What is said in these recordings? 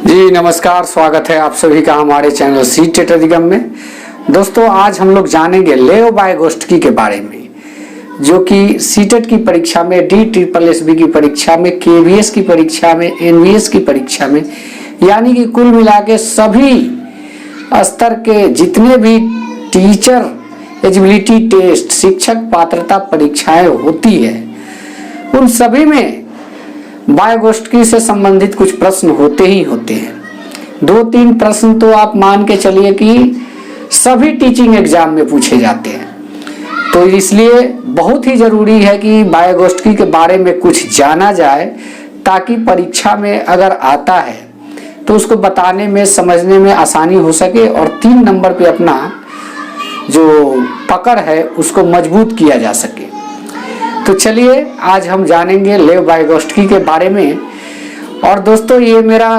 जी नमस्कार, स्वागत है आप सभी का हमारे चैनल सीटेट अधिगम में। दोस्तों आज हम लोग जानेंगे लेव वाइगोस्टकी के बारे में, जो कि सीटेट की परीक्षा में, DSSB की परीक्षा में, KVS की परीक्षा में, NVS की परीक्षा में, यानी कि कुल मिला के सभी स्तर के जितने भी टीचर एलिजिबिलिटी टेस्ट, शिक्षक पात्रता परीक्षाएं होती है, उन सभी में वाइगोस्टकी से संबंधित कुछ प्रश्न होते ही होते हैं। 2-3 प्रश्न तो आप मान के चलिए कि सभी टीचिंग एग्जाम में पूछे जाते हैं। तो इसलिए बहुत ही जरूरी है कि वाइगोस्टकी के बारे में कुछ जाना जाए, ताकि परीक्षा में अगर आता है तो उसको बताने में, समझने में आसानी हो सके और 3 नंबर पे अपना जो पकड़ है उसको मजबूत किया जा सके। तो चलिए आज हम जानेंगे लेव वाइगोस्टकी के बारे में। और दोस्तों ये मेरा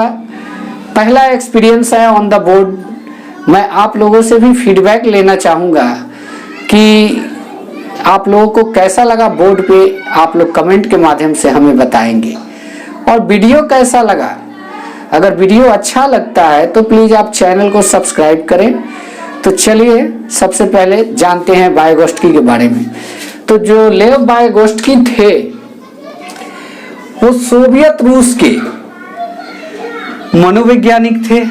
पहला एक्सपीरियंस है ऑन द बोर्ड। मैं आप लोगों से भी फीडबैक लेना चाहूँगा कि आप लोगों को कैसा लगा बोर्ड पे, आप लोग कमेंट के माध्यम से हमें बताएंगे। और वीडियो कैसा लगा, अगर वीडियो अच्छा लगता है तो प्लीज़ आप चैनल को सब्सक्राइब करें। तो चलिए सबसे पहले जानते हैं वाइगोस्टकी के बारे में। तो जो लेव वाइगोस्टकी थे वो सोवियत रूस के मनोवैज्ञानिक थे,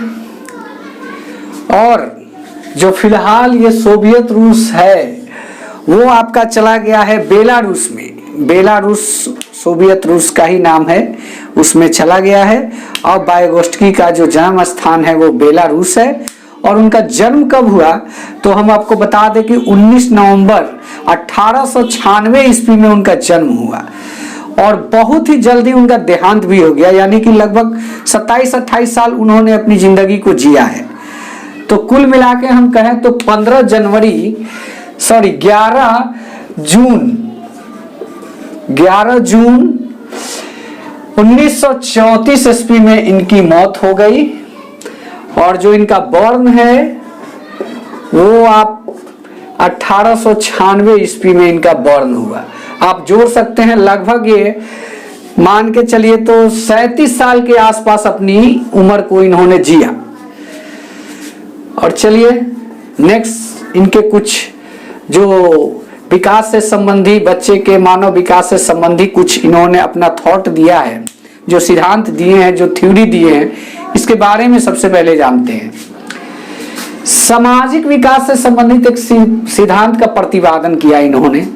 और जो फिलहाल ये सोवियत रूस है वो आपका चला गया है बेलारूस में। बेलारूस सोवियत रूस का ही नाम है, उसमें चला गया है। और वाइगोस्टकी का जो जन्म स्थान है वो बेलारूस है। और उनका जन्म कब हुआ तो हम आपको बता दें कि 19 नवंबर 1896 ईस्वी में उनका जन्म हुआ, और बहुत ही जल्दी उनका देहांत भी हो गया, यानी कि लगभग 27-28 साल उन्होंने अपनी जिंदगी को जिया है। तो कुल मिला के हम कहें तो 11 जून 1934 ईस्वी में इनकी मौत हो गई। और जो इनका बर्न है वो आप 1896 ईस्वी में इनका बर्न हुआ। आप जोड़ सकते हैं, लगभग ये मान के चलिए तो 37 साल के आसपास अपनी उम्र को इन्होंने जिया। और चलिए नेक्स्ट इनके कुछ जो विकास से संबंधी, बच्चे के मानव विकास से संबंधी कुछ इन्होंने अपना थॉट दिया है, जो सिद्धांत दिए हैं, जो थ्योरी दिए हैं, इसके बारे में सबसे पहले जानते हैं। सामाजिक विकास से संबंधित एक सिद्धांत का प्रतिपादन किया इन्होंने।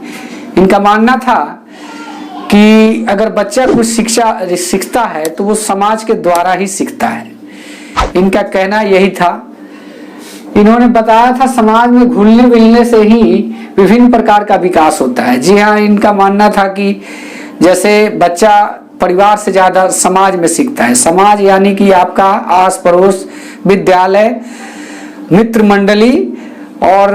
इनका मानना था कि अगर बच्चा कुछ सीखता है तो वो समाज के द्वारा ही सीखता है। इनका कहना यही था। इन्होंने बताया था समाज में घुलने मिलने से ही विभिन्न प्रकार का विकास होता है। जी हाँ, इनका मानना था कि जैसे बच्चा परिवार से ज्यादा समाज में सीखता है। समाज यानी कि आपका आस पड़ोस, विद्यालय, मित्र मंडली, और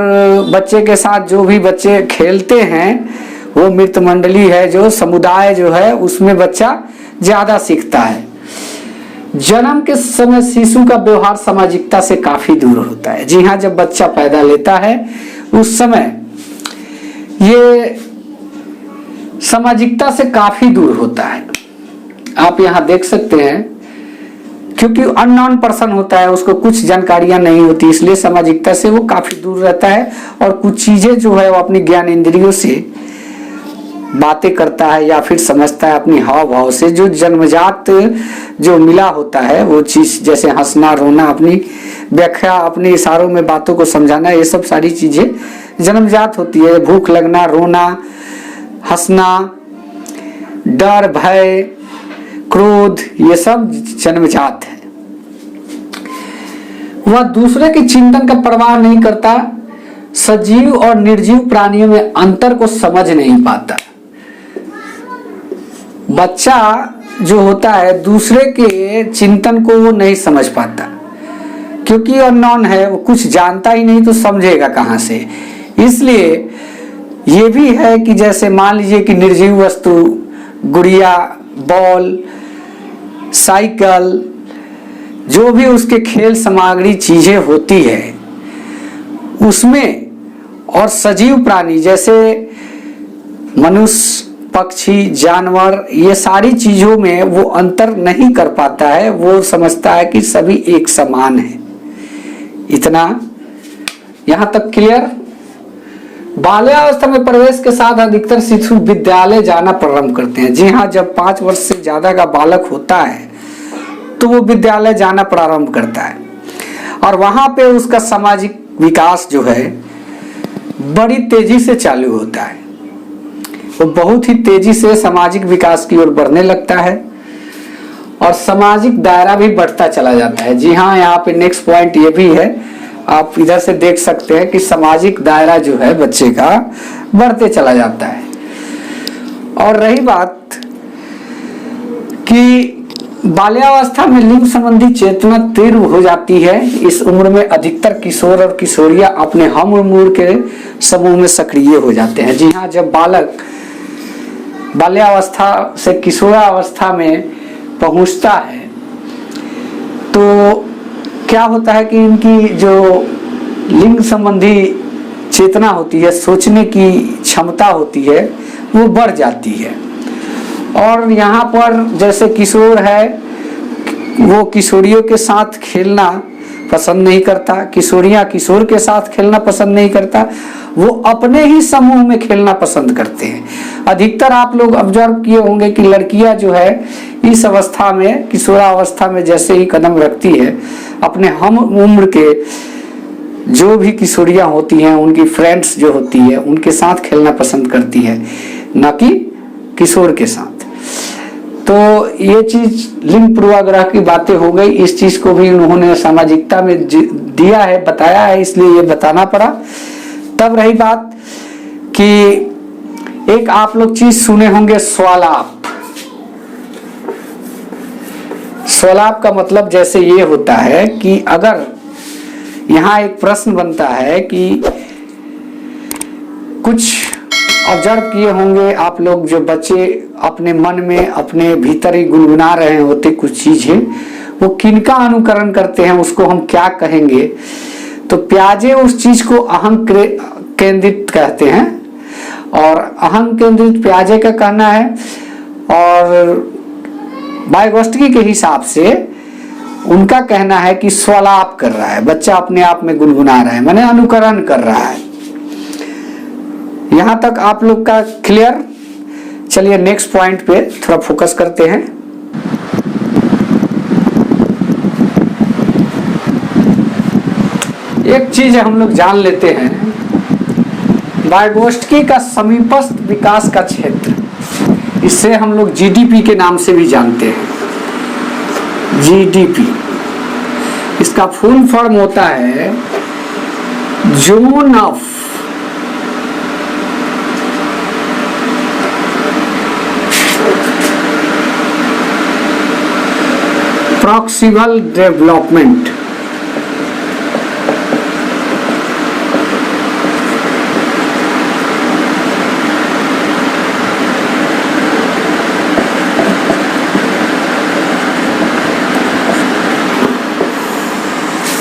बच्चे के साथ जो भी बच्चे खेलते हैं वो मित्र मंडली है, जो समुदाय जो है उसमें बच्चा ज्यादा सीखता है। जन्म के समय शिशु का व्यवहार सामाजिकता से काफी दूर होता है। जी हाँ, जब बच्चा पैदा लेता है उस समय ये सामाजिकता से काफी दूर होता है। आप यहाँ देख सकते हैं, क्योंकि अननोन पर्सन होता है, उसको कुछ जानकारियां नहीं होती, इसलिए सामाजिकता से वो काफी दूर रहता है। और कुछ चीजें जो है वो अपनी ज्ञान इंद्रियों से बातें करता है या फिर समझता है अपनी हाव भाव से, जो जन्मजात जो मिला होता है वो चीज, जैसे हंसना, रोना, अपनी व्याख्या, अपने इशारों में बातों को समझाना, ये सब सारी चीजें जन्मजात होती है। भूख लगना, रोना, हंसना, डर, भय, क्रोध, ये सब जन्मजात है। वह दूसरे के चिंतन का परवाह नहीं करता, सजीव और निर्जीव प्राणियों में अंतर को समझ नहीं पाता। बच्चा जो होता है दूसरे के चिंतन को वो नहीं समझ पाता, क्योंकि अननोन है, वो कुछ जानता ही नहीं, तो समझेगा कहां से। इसलिए ये भी है कि जैसे मान लीजिए कि निर्जीव वस्तु, गुड़िया, बॉल, साइकिल, जो भी उसके खेल सामग्री चीजें होती है उसमें, और सजीव प्राणी जैसे मनुष्य, पक्षी, जानवर, ये सारी चीजों में वो अंतर नहीं कर पाता है। वो समझता है कि सभी एक समान है। इतना यहां तक क्लियर। बाल्यावस्था में प्रवेश के साथ अधिकतर शिशु विद्यालय जाना प्रारंभ करते हैं। जी हाँ, जब 5 वर्ष से ज्यादा का बालक होता है तो वो विद्यालय जाना प्रारंभ करता है और वहां पे उसका सामाजिक विकास जो है बड़ी तेजी से चालू होता है। वो बहुत ही तेजी से सामाजिक विकास की ओर बढ़ने लगता है और सामाजिक दायरा भी बढ़ता चला जाता है। जी हाँ, यहाँ पे नेक्स्ट पॉइंट ये भी है, आप इधर से देख सकते हैं कि सामाजिक दायरा जो है बच्चे का बढ़ते चला जाता है। और रही बात कि बाल्यावस्था में लिंग संबंधी चेतना तीव्र हो जाती है। इस उम्र में अधिकतर किशोर और किशोरियां अपने हम उम्र के समूह में सक्रिय हो जाते हैं। जी हाँ, जब बालक बाल्यावस्था से किशोरावस्था में पहुंचता है तो क्या होता है कि इनकी जो लिंग संबंधी चेतना होती है, सोचने की क्षमता होती है, वो बढ़ जाती है। और यहाँ पर जैसे किशोर है वो किशोरियों के साथ खेलना पसंद नहीं करता, किशोरियां किशोर के साथ खेलना पसंद नहीं करता, वो अपने ही समूह में खेलना पसंद करते हैं। अधिकतर आप लोग ऑब्जर्व किए होंगे कि लड़कियां जो है इस अवस्था में, किशोरावस्था में जैसे ही कदम रखती है, अपने हम उम्र के जो भी किशोरियां होती हैं, उनकी फ्रेंड्स जो होती है, उनके साथ खेलना पसंद करती है, न कि किशोर के साथ। तो ये चीज लिंग पूर्वाग्रह की बातें हो गई। इस चीज को भी उन्होंने सामाजिकता में दिया है, बताया है, इसलिए ये बताना पड़ा। तब रही बात कि एक आप लोग चीज सुने होंगे, स्वलाप। स्वलाप का मतलब जैसे ये होता है कि अगर यहाँ एक प्रश्न बनता है कि कुछ ऑब्जर्व किए होंगे आप लोग, जो बच्चे अपने मन में अपने भीतर ही गुनगुना रहे होते कुछ चीजें, वो किनका अनुकरण करते हैं उसको हम क्या कहेंगे? तो प्याजे उस चीज को अहं केंद्रित कहते हैं और अहं केंद्रित प्याजे का कहना है। और वाइगोत्स्की के हिसाब से उनका कहना है कि स्वलाप कर रहा है, बच्चा अपने आप में गुनगुना रहा है, माने अनुकरण कर रहा है। यहां तक आप लोग का क्लियर। चलिए नेक्स्ट पॉइंट पे थोड़ा फोकस करते हैं। एक चीज हम लोग जान लेते हैं, वाइगोत्स्की का समीपस्थ विकास का क्षेत्र, इससे हम लोग जीडीपी के नाम से भी जानते हैं। जीडीपी इसका फुल फॉर्म होता है जोन ऑफ प्रॉक्सिमल डेवलपमेंट।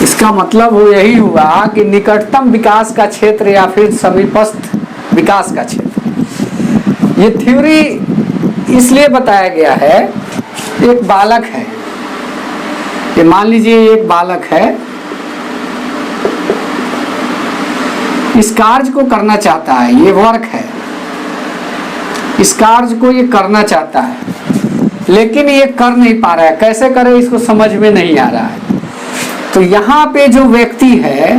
इसका मतलब वो यही हुआ कि निकटतम विकास का क्षेत्र या फिर समीपस्थ विकास का क्षेत्र। ये थ्योरी इसलिए बताया गया है, एक बालक है, ये मान लीजिए एक बालक है, इस कार्य को करना चाहता है, ये वर्क है, इस कार्य को ये करना चाहता है, लेकिन ये कर नहीं पा रहा है। कैसे करे इसको समझ में नहीं आ रहा है। तो यहाँ पे जो व्यक्ति है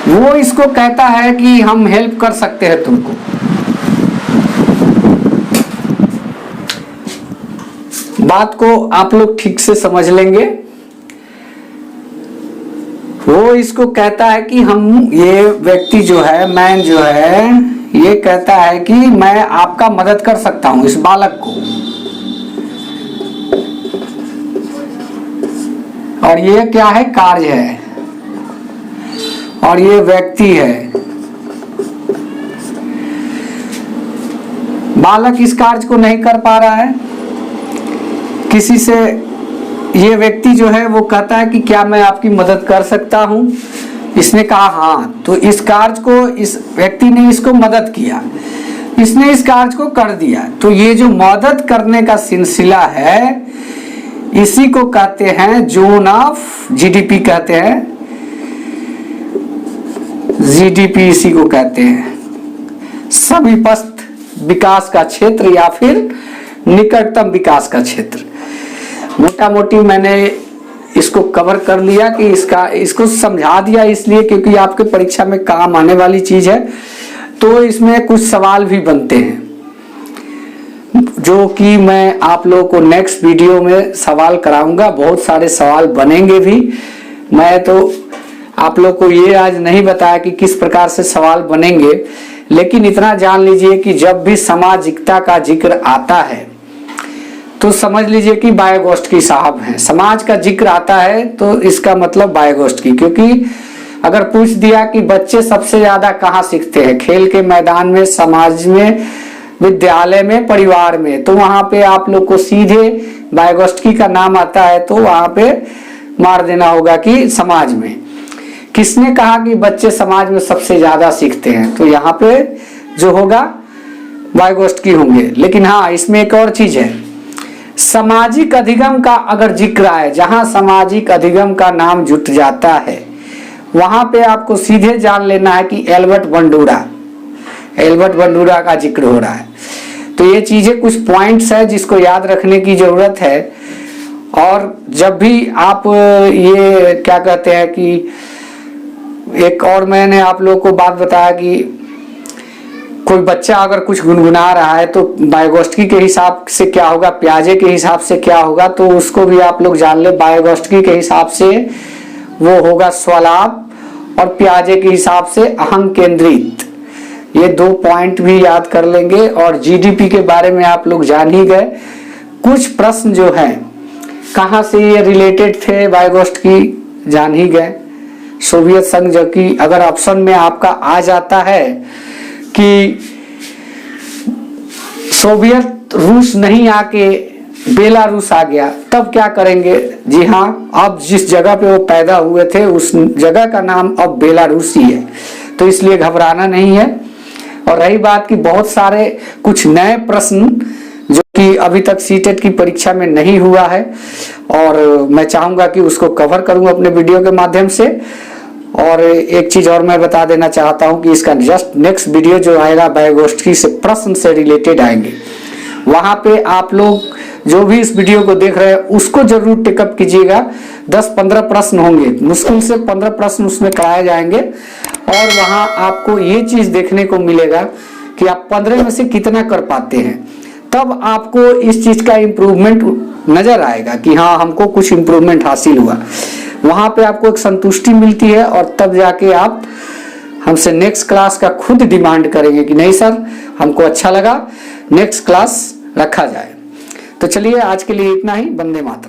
वो इसको कहता है कि हम हेल्प कर सकते हैं तुमको। बात को आप लोग ठीक से समझ लेंगे। वो इसको कहता है कि हम, ये व्यक्ति जो है, मैन जो है, ये कहता है कि मैं आपका मदद कर सकता हूं इस बालक को। और ये क्या है? कार्य है। और ये व्यक्ति है। बालक इस कार्य को नहीं कर पा रहा है, किसी से, ये व्यक्ति जो है वो कहता है कि क्या मैं आपकी मदद कर सकता हूं। इसने कहा हाँ, तो इस कार्य को इस व्यक्ति ने इसको मदद किया, इसने इस कार्य को कर दिया। तो ये जो मदद करने का सिलसिला है इसी को कहते हैं जोन ऑफ जीडीपी कहते हैं, जीडीपी इसी को कहते हैं समीपस्थ विकास का क्षेत्र या फिर निकटतम विकास का क्षेत्र। मोटा मोटी मैंने इसको कवर कर लिया कि इसको समझा दिया इसलिए क्योंकि आपके परीक्षा में काम आने वाली चीज है। तो इसमें कुछ सवाल भी बनते हैं जो कि मैं आप लोगों को नेक्स्ट वीडियो में सवाल कराऊंगा। बहुत सारे सवाल बनेंगे भी। मैं तो आप लोग को ये आज नहीं बताया कि किस प्रकार से सवाल बनेंगे, लेकिन इतना जान लीजिए कि जब भी सामाजिकता का जिक्र आता है तो समझ लीजिए कि वायगोस्टकी साहब हैं। समाज का जिक्र आता है तो इसका मतलब वायगोस्टकी, क्योंकि अगर पूछ दिया कि बच्चे सबसे ज्यादा कहाँ सीखते हैं, खेल के मैदान में, समाज में, विद्यालय में, परिवार में, तो वहां पे आप लोग को सीधे वायगोस्टकी का नाम आता है तो वहां पे मार देना होगा कि समाज में। किसने कहा कि बच्चे समाज में सबसे ज्यादा सीखते हैं, तो यहाँ पे जो होगा वायगोस्टकी होंगे। लेकिन हाँ, इसमें एक और चीज है, सामाजिक अधिगम का अगर जिक्र आए, जहां सामाजिक अधिगम का नाम जुट जाता है वहां पे आपको सीधे जान लेना है कि एल्बर्ट बंडूरा का जिक्र हो रहा है। तो ये चीजें कुछ पॉइंट्स है जिसको याद रखने की जरूरत है। और जब भी आप ये क्या कहते हैं कि एक और मैंने आप लोगों को बात बताया कि कोई बच्चा अगर कुछ गुनगुना रहा है तो वायगोस्टकी के हिसाब से क्या होगा, पियाजे के हिसाब से क्या होगा, तो उसको भी आप लोग जान ले। वायगोस्टकी के हिसाब से वो होगा स्वलाभ और पियाजे के हिसाब से अहं केंद्रित। ये 2 पॉइंट भी याद कर लेंगे। और जीडीपी के बारे में आप लोग जान ही गए। कुछ प्रश्न जो है कहाँ से ये रिलेटेड थे वायगोस्टकी जान ही गए। सोवियत संघ, जो कि अगर ऑप्शन में आपका आ जाता है कि सोवियत रूस नहीं आके बेलारूस आ गया, तब क्या करेंगे? जी हाँ, अब जिस जगह पे वो पैदा हुए थे उस जगह का नाम अब बेलारूस ही है, तो इसलिए घबराना नहीं है। और रही बात कि बहुत सारे कुछ नए प्रश्न जो कि अभी तक सीटेट की परीक्षा में नहीं हुआ है और मैं चाहूंगा कि उसको कवर करूं अपने वीडियो के माध्यम से। और एक चीज और मैं बता देना चाहता हूं कि इसका जस्ट नेक्स्ट वीडियो जो आएगा वायगोस्टकी से प्रश्न से रिलेटेड आएंगे। वहां पे आप लोग जो भी इस वीडियो को देख रहे हैं उसको जरूर टेकअप कीजिएगा। 10-15 प्रश्न होंगे, मुश्किल से 15 प्रश्न उसमें कराए जाएंगे। और वहां आपको ये चीज देखने को मिलेगा कि आप 15 में से कितना कर पाते हैं। तब आपको इस चीज का इम्प्रूवमेंट नजर आएगा कि हाँ, हमको कुछ इम्प्रूवमेंट हासिल हुआ। वहां पे आपको एक संतुष्टि मिलती है और तब जाके आप हमसे नेक्स्ट क्लास का खुद डिमांड करेंगे कि नहीं सर, हमको अच्छा लगा, नेक्स्ट क्लास रखा जाए। तो चलिए आज के लिए इतना ही। वंदे मातरम।